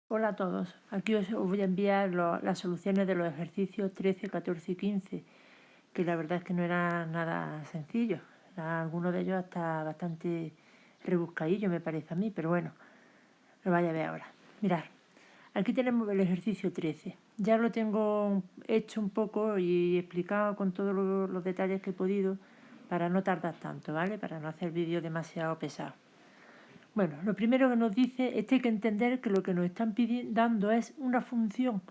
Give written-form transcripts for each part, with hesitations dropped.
Hola a todos, aquí os voy a enviar las soluciones de los ejercicios 13, 14 y 15, que la verdad es que no eran nada sencillos. Algunos de ellos hasta bastante rebuscadillos me parece a mí, pero bueno, lo vaya a ver ahora. Mirad, aquí tenemos el ejercicio 13. Ya lo tengo hecho un poco y explicado con todos los detalles que he podido para no tardar tanto, ¿vale? Para no hacer vídeos demasiado pesados. Bueno, lo primero que nos dice es que hay que entender que lo que nos están dando es una función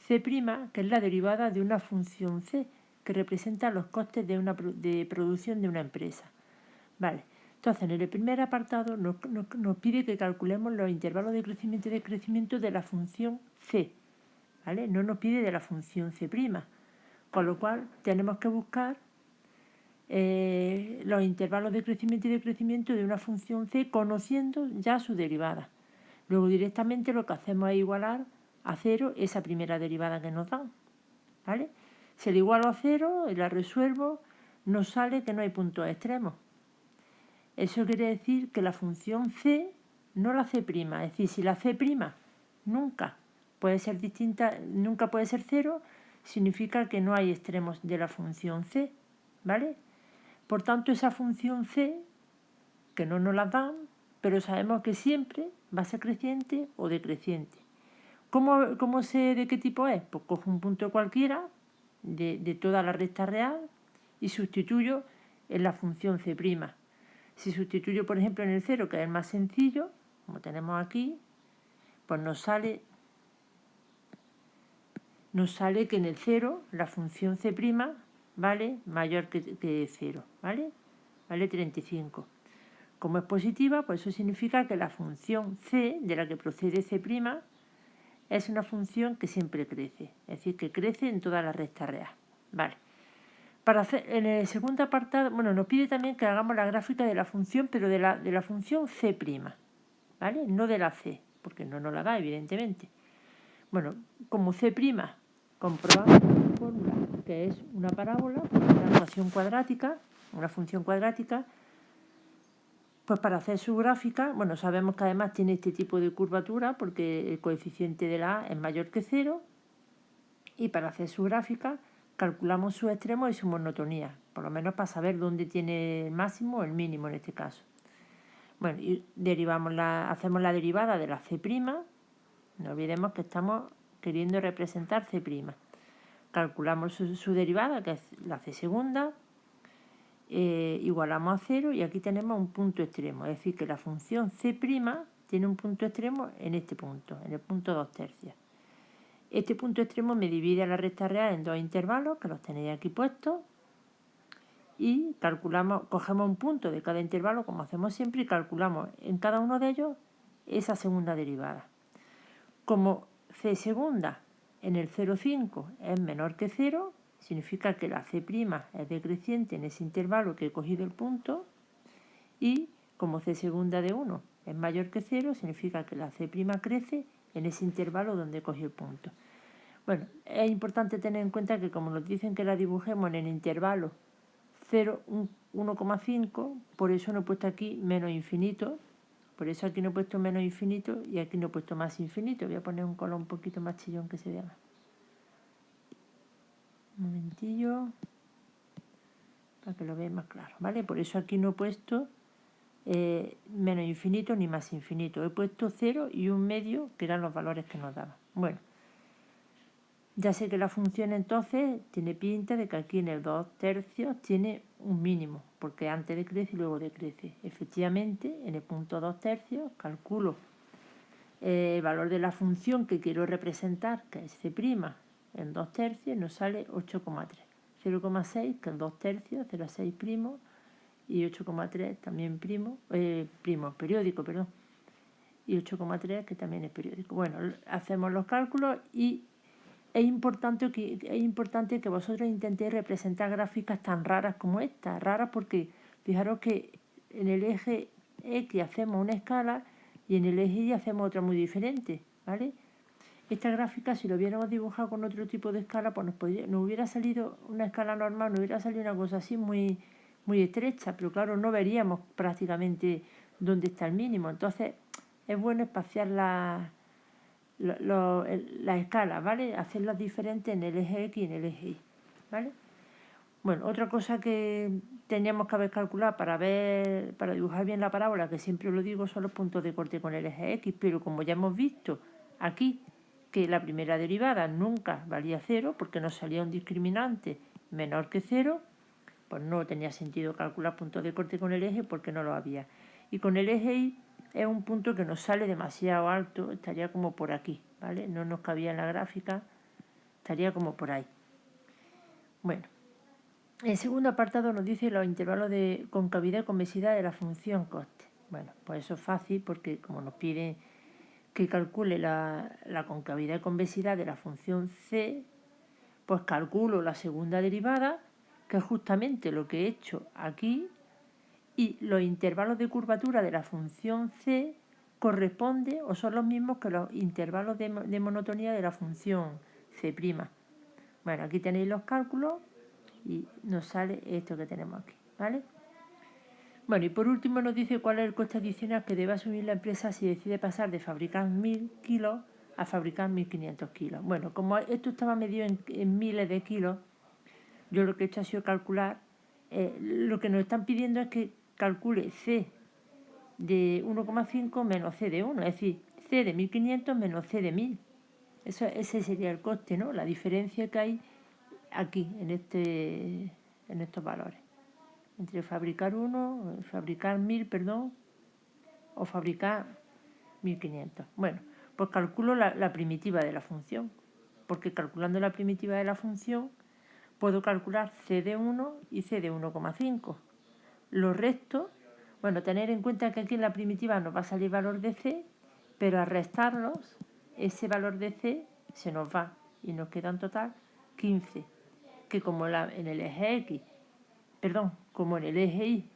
C', que es la derivada de una función C, que representa los costes de producción de una empresa. Vale, entonces en el primer apartado nos pide que calculemos los intervalos de crecimiento y decrecimiento de la función C, ¿vale? No nos pide de la función C', con lo cual tenemos que buscar los intervalos de crecimiento y decrecimiento de una función C conociendo ya su derivada. Luego directamente lo que hacemos es igualar a cero esa primera derivada que nos dan, ¿vale? Si la igualo a cero y la resuelvo, nos sale que no hay puntos extremos. Eso quiere decir que la función C no la C', es decir, si la C' nunca puede ser distinta, nunca puede ser cero, significa que no hay extremos de la función C, ¿vale? Por tanto, esa función C, que no nos la dan, pero sabemos que siempre va a ser creciente o decreciente. ¿Cómo sé de qué tipo es? Pues cojo un punto cualquiera de toda la recta real y sustituyo en la función C'. Si sustituyo, por ejemplo, en el 0, que es el más sencillo, como tenemos aquí, pues nos sale que en el 0 la función C' vale mayor que 0, ¿vale? Vale 35. Como es positiva, pues eso significa que la función C, de la que procede C', es una función que siempre crece, es decir, que crece en toda la recta real. Vale. Para hacer, en el segundo apartado, bueno, nos pide también que hagamos la gráfica de la función, pero de la función C', ¿vale? No de la C, porque no nos la da, evidentemente. Bueno, como C', comprobamos la fórmula, que es una parábola, una ecuación cuadrática, una función cuadrática. Pues para hacer su gráfica, bueno, sabemos que además tiene este tipo de curvatura porque el coeficiente de la A es mayor que 0, y para hacer su gráfica calculamos sus extremos y su monotonía, por lo menos para saber dónde tiene el máximo o el mínimo en este caso. Bueno, y hacemos la derivada de la C', no olvidemos que estamos queriendo representar C'. Calculamos su derivada, que es la C segunda, igualamos a 0 y aquí tenemos un punto extremo, es decir, que la función C' tiene un punto extremo en este punto, en el punto 2/3. Este punto extremo me divide a la recta real en dos intervalos, que los tenéis aquí puestos, y cogemos un punto de cada intervalo, como hacemos siempre, y calculamos en cada uno de ellos esa segunda derivada. Como C segunda en el 0,5 es menor que 0, significa que la C' es decreciente en ese intervalo que he cogido el punto, y como C segunda de 1 es mayor que 0, significa que la C' crece en ese intervalo donde he cogido el punto. Bueno, es importante tener en cuenta que como nos dicen que la dibujemos en el intervalo 0, 1,5, por eso no he puesto aquí menos infinito, por eso aquí no he puesto menos infinito y aquí no he puesto más infinito. Voy a poner un color un poquito más chillón que se vea más. Un momentillo, para que lo veáis más claro, ¿vale? Por eso aquí no he puesto menos infinito ni más infinito. He puesto 0 y un medio, que eran los valores que nos daban. Bueno, ya sé que la función entonces tiene pinta de que aquí en el 2/3 tiene un mínimo, porque antes decrece y luego decrece. Efectivamente, en el punto 2/3 calculo el valor de la función que quiero representar, que es C', en 2/3 nos sale 8,3. 0,6, que es 2/3, 0,6 primo, y 8,3 también periódico, perdón. Y 8,3 que también es periódico. Bueno, hacemos los cálculos y es importante que vosotros intentéis representar gráficas tan raras como esta. Raras porque fijaros que en el eje X hacemos una escala y en el eje Y hacemos otra muy diferente, ¿vale? Esta gráfica, si lo hubiéramos dibujado con otro tipo de escala, pues nos hubiera salido una escala normal, nos hubiera salido una cosa así muy, muy estrecha, pero claro, no veríamos prácticamente dónde está el mínimo. Entonces, es bueno espaciar las escalas, ¿vale? Hacerlas diferentes en el eje X y en el eje Y, ¿vale? Bueno, otra cosa que teníamos que haber calculado para dibujar bien la parábola, que siempre lo digo, son los puntos de corte con el eje X, pero como ya hemos visto aquí que la primera derivada nunca valía 0 porque nos salía un discriminante menor que 0, pues no tenía sentido calcular puntos de corte con el eje porque no lo había. Y con el eje Y es un punto que nos sale demasiado alto, estaría como por aquí, ¿vale? No nos cabía en la gráfica, estaría como por ahí. Bueno. El segundo apartado nos dice los intervalos de concavidad y convexidad de la función coste. Bueno, pues eso es fácil porque como nos piden que calcule la concavidad y convexidad de la función c, pues calculo la segunda derivada, que es justamente lo que he hecho aquí, y los intervalos de curvatura de la función c corresponden o son los mismos que los intervalos de monotonía de la función c'. Bueno, aquí tenéis los cálculos y nos sale esto que tenemos aquí, ¿vale? Bueno, y por último nos dice cuál es el coste adicional que debe asumir la empresa si decide pasar de fabricar 1000 kilos a fabricar 1500 kilos. Bueno, como esto estaba medido en miles de kilos, yo lo que he hecho ha sido calcular, lo que nos están pidiendo es que calcule C de 1,5 menos C de 1, es decir, C de 1500 menos C de 1000. Ese sería el coste, ¿no? La diferencia que hay aquí, en estos valores. Entre fabricar 1000, perdón, o fabricar 1500. Bueno, pues calculo la primitiva de la función, porque calculando la primitiva de la función puedo calcular C de 1 y C de 1,5. Los restos, bueno, tener en cuenta que aquí en la primitiva nos va a salir valor de C, pero al restarlos, ese valor de C se nos va y nos queda en total 15, que como en el eje X, como en el eje Y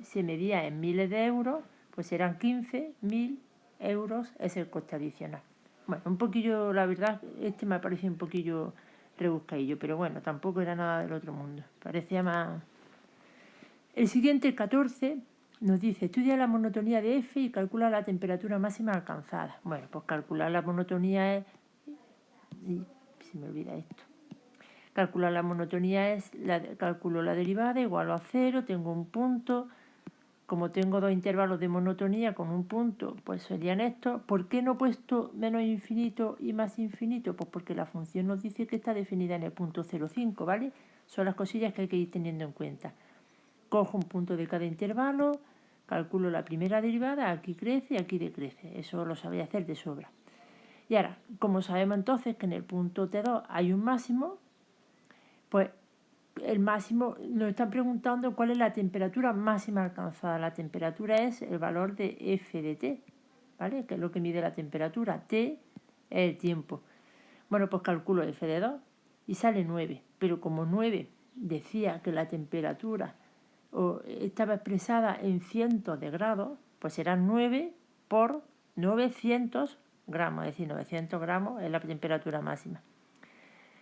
se medía en miles de euros, pues serán 15.000 euros es el coste adicional. Bueno, un poquillo, la verdad, me ha parecido un poquillo rebuscadillo, pero bueno, tampoco era nada del otro mundo. Parecía más... El siguiente, 14, nos dice, estudia la monotonía de F y calcula la temperatura máxima alcanzada. Bueno, pues calcular la monotonía es... Y se me olvida esto. Calcular la monotonía es, calculo la derivada igual a 0, tengo un punto. Como tengo dos intervalos de monotonía con un punto, pues serían estos. ¿Por qué no he puesto menos infinito y más infinito? Pues porque la función nos dice que está definida en el punto 0,5, ¿vale? Son las cosillas que hay que ir teniendo en cuenta. Cojo un punto de cada intervalo, calculo la primera derivada, aquí crece y aquí decrece. Eso lo sabéis hacer de sobra. Y ahora, como sabemos entonces que en el punto T2 hay un máximo, pues el máximo, nos están preguntando cuál es la temperatura máxima alcanzada. La temperatura es el valor de F de T, ¿vale? Que es lo que mide la temperatura. T es el tiempo. Bueno, pues calculo F de 2 y sale 9. Pero como 9 decía que la temperatura estaba expresada en cientos de grados, pues serán 9 por 900 gramos. Es decir, 900 gramos es la temperatura máxima.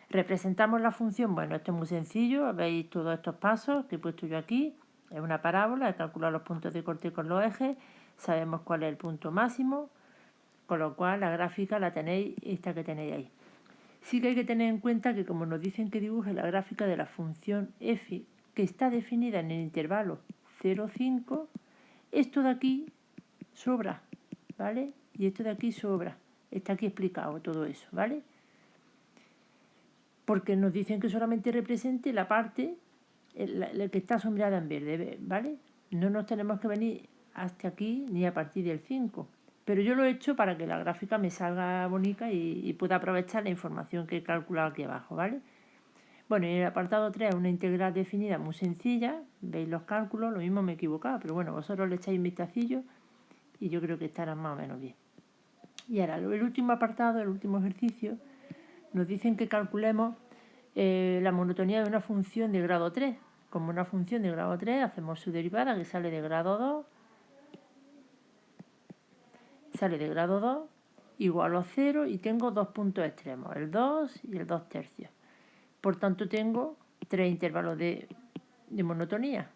Representamos la función, bueno, esto es muy sencillo, veis todos estos pasos que he puesto yo aquí, es una parábola, he calculado los puntos de corte con los ejes, sabemos cuál es el punto máximo, con lo cual la gráfica la tenéis, esta que tenéis ahí. Sí que hay que tener en cuenta que como nos dicen que dibuje la gráfica de la función f, que está definida en el intervalo 0,5, esto de aquí sobra, ¿vale? Y esto de aquí sobra, está aquí explicado todo eso, ¿vale? Porque nos dicen que solamente represente la parte la que está sombreada en verde, ¿vale? No nos tenemos que venir hasta aquí ni a partir del 5. Pero yo lo he hecho para que la gráfica me salga bonita y pueda aprovechar la información que he calculado aquí abajo, ¿vale? Bueno, y en el apartado 3 una integral definida muy sencilla, veis los cálculos, lo mismo me he equivocado, pero bueno, vosotros le echáis un vistacillo y yo creo que estará más o menos bien. Y ahora, el último apartado, el último ejercicio, nos dicen que calculemos la monotonía de una función de grado 3. Como una función de grado 3, hacemos su derivada que sale de grado 2. Sale de grado 2 igual a 0 y tengo dos puntos extremos, el 2 y el 2 tercios. Por tanto, tengo tres intervalos de monotonía.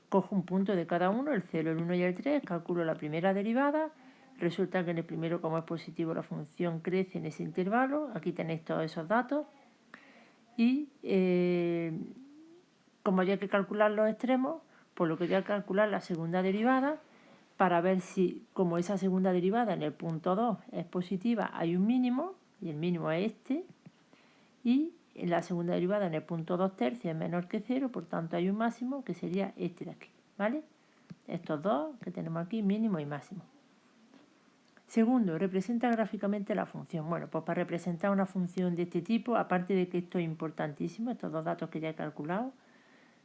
Cojo un punto de cada uno, el 0, el 1 y el 3, calculo la primera derivada, Resulta que en el primero, como es positivo, la función crece en ese intervalo. Aquí tenéis todos esos datos. Y como había que calcular los extremos, pues lo que voy a calcular la segunda derivada para ver si, como esa segunda derivada en el punto 2 es positiva, hay un mínimo, y el mínimo es este, y en la segunda derivada en el punto 2 tercios es menor que 0, por tanto hay un máximo que sería este de aquí, ¿vale? Estos dos que tenemos aquí, mínimo y máximo. Segundo, representa gráficamente la función. Bueno, pues para representar una función de este tipo, aparte de que esto es importantísimo, estos dos datos que ya he calculado,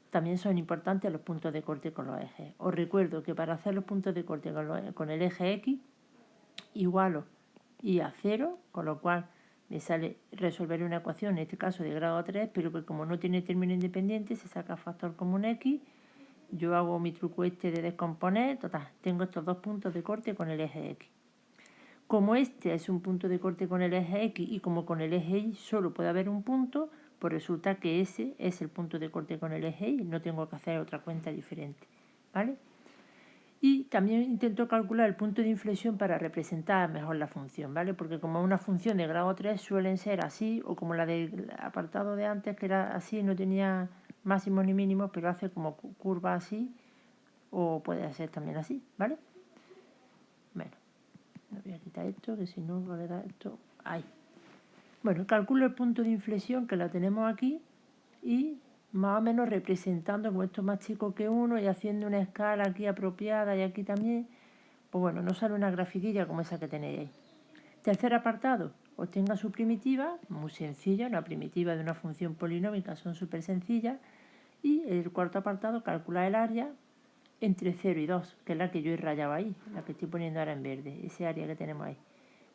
también son importantes los puntos de corte con los ejes. Os recuerdo que para hacer los puntos de corte con el eje X, igualo y a 0, con lo cual me sale resolver una ecuación, en este caso de grado 3, pero que como no tiene término independiente, se saca factor común X. Yo hago mi truco este de descomponer, total, tengo estos dos puntos de corte con el eje X. Como este es un punto de corte con el eje X y como con el eje Y solo puede haber un punto, pues resulta que ese es el punto de corte con el eje Y, no tengo que hacer otra cuenta diferente, ¿vale? Y también intento calcular el punto de inflexión para representar mejor la función, ¿vale? Porque como una función de grado 3 suelen ser así, o como la del apartado de antes que era así, no tenía máximos ni mínimos, pero hace como curva así, o puede ser también así, ¿vale? Bueno, voy a quitar esto, que si no va a quedar esto ahí. Bueno, calculo el punto de inflexión, que la tenemos aquí, y más o menos representando como esto es más chico que 1 y haciendo una escala aquí apropiada y aquí también, pues bueno, nos sale una grafiquilla como esa que tenéis ahí. Tercer apartado, obtenga su primitiva, muy sencilla, una primitiva de una función polinómica son súper sencillas. Y el cuarto apartado, calcular el área entre 0 y 2, que es la que yo he rayado ahí, la que estoy poniendo ahora en verde, ese área que tenemos ahí.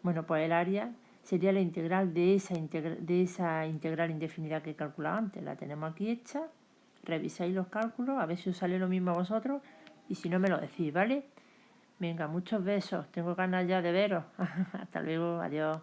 Bueno, pues el área sería la integral de esa integral indefinida que he calculado antes. La tenemos aquí hecha. Revisáis los cálculos, a ver si os sale lo mismo a vosotros. Y si no, me lo decís, ¿vale? Venga, muchos besos. Tengo ganas ya de veros. Hasta luego, adiós.